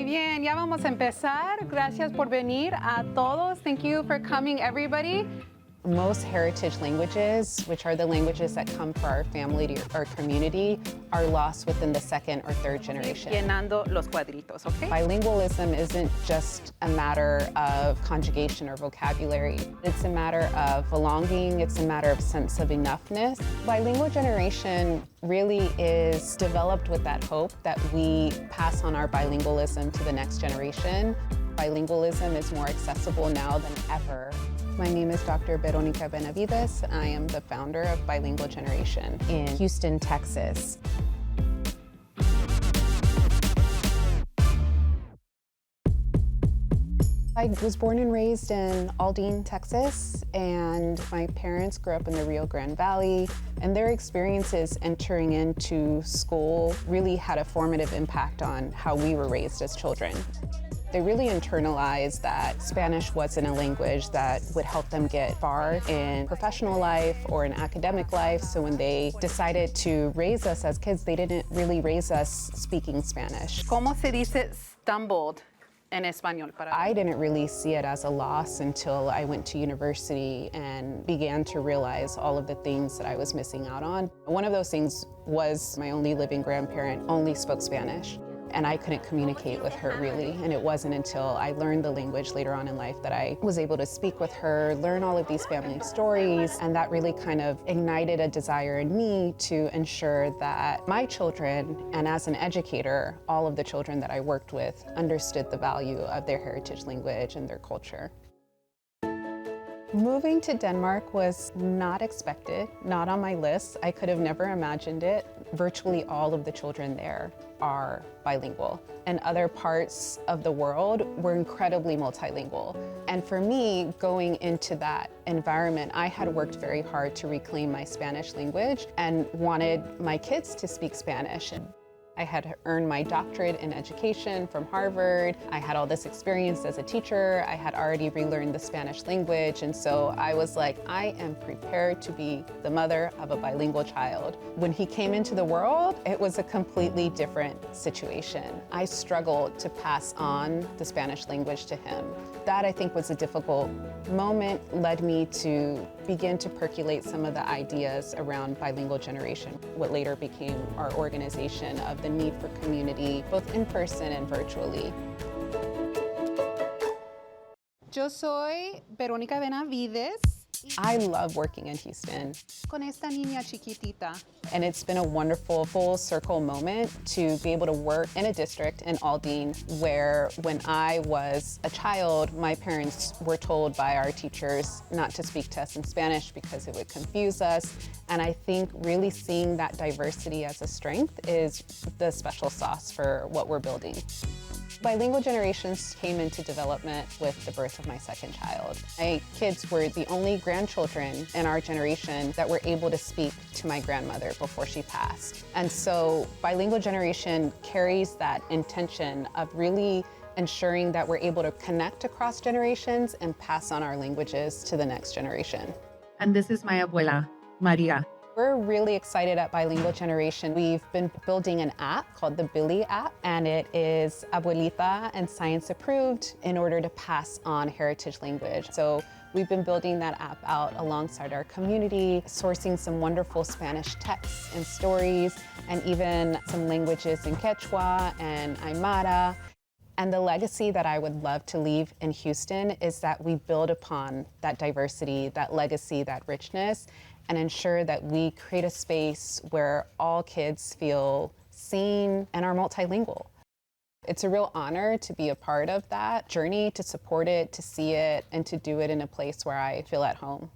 Muy bien, ya vamos a empezar. Gracias por venir a todos. Thank you for coming, everybody. Most heritage languages, which are the languages that come for our family or community, are lost within the second or third generation. Llenando los cuadritos, okay? Bilingualism isn't just a matter of conjugation or vocabulary. It's a matter of belonging. It's a matter of sense of enoughness. Bilingual generation really is developed with that hope that we pass on our bilingualism to the next generation. Bilingualism is more accessible now than ever. My name is Dr. Veronica Benavides. I am the founder of Bilingual Generation in Houston, Texas. I was born and raised in Aldine, Texas, and my parents grew up in the Rio Grande Valley, and their experiences entering into school really had a formative impact on how we were raised as children. They really internalized that Spanish wasn't a language that would help them get far in professional life or in academic life. So when they decided to raise us as kids, they didn't really raise us speaking Spanish. ¿Cómo se dice stumbled en español? I didn't really see it as a loss until I went to university and began to realize all of the things that I was missing out on. One of those things was my only living grandparent only spoke Spanish. And I couldn't communicate with her really. And it wasn't until I learned the language later on in life that I was able to speak with her, learn all of these family stories, and that really kind of ignited a desire in me to ensure that my children, and as an educator, all of the children that I worked with understood the value of their heritage language and their culture. Moving to Denmark was not expected, not on my list. I could have never imagined it. Virtually all of the children there are bilingual. And other parts of the world were incredibly multilingual. And for me, going into that environment, I had worked very hard to reclaim my Spanish language and wanted my kids to speak Spanish. I had earned my doctorate in education from Harvard. I had all this experience as a teacher. I had already relearned the Spanish language. And so I was like, I am prepared to be the mother of a bilingual child. When he came into the world, it was a completely different situation. I struggled to pass on the Spanish language to him. That, I think, was a difficult moment, led me to begin to percolate some of the ideas around Bilingual Generation, what later became our organization of the need for community, both in person and virtually. Yo soy Veronica Benavides. I love working in Houston. Con esta niña chiquitita. And it's been a wonderful full circle moment to be able to work in a district in Aldine where when I was a child, my parents were told by our teachers not to speak to us in Spanish because it would confuse us. And I think really seeing that diversity as a strength is the special sauce for what we're building. Bilingual generations came into development with the birth of my second child. My kids were the only grandchildren in our generation that were able to speak to my grandmother before she passed. And so Bilingual Generation carries that intention of really ensuring that we're able to connect across generations and pass on our languages to the next generation. And this is my abuela, Maria. We're really excited at Bilingual Generation. We've been building an app called the Billy app, and it is Abuelita and science approved in order to pass on heritage language. So we've been building that app out alongside our community, sourcing some wonderful Spanish texts and stories, and even some languages in Quechua and Aymara. And the legacy that I would love to leave in Houston is that we build upon that diversity, that legacy, that richness, and ensure that we create a space where all kids feel seen and are multilingual. It's a real honor to be a part of that journey, to support it, to see it, and to do it in a place where I feel at home.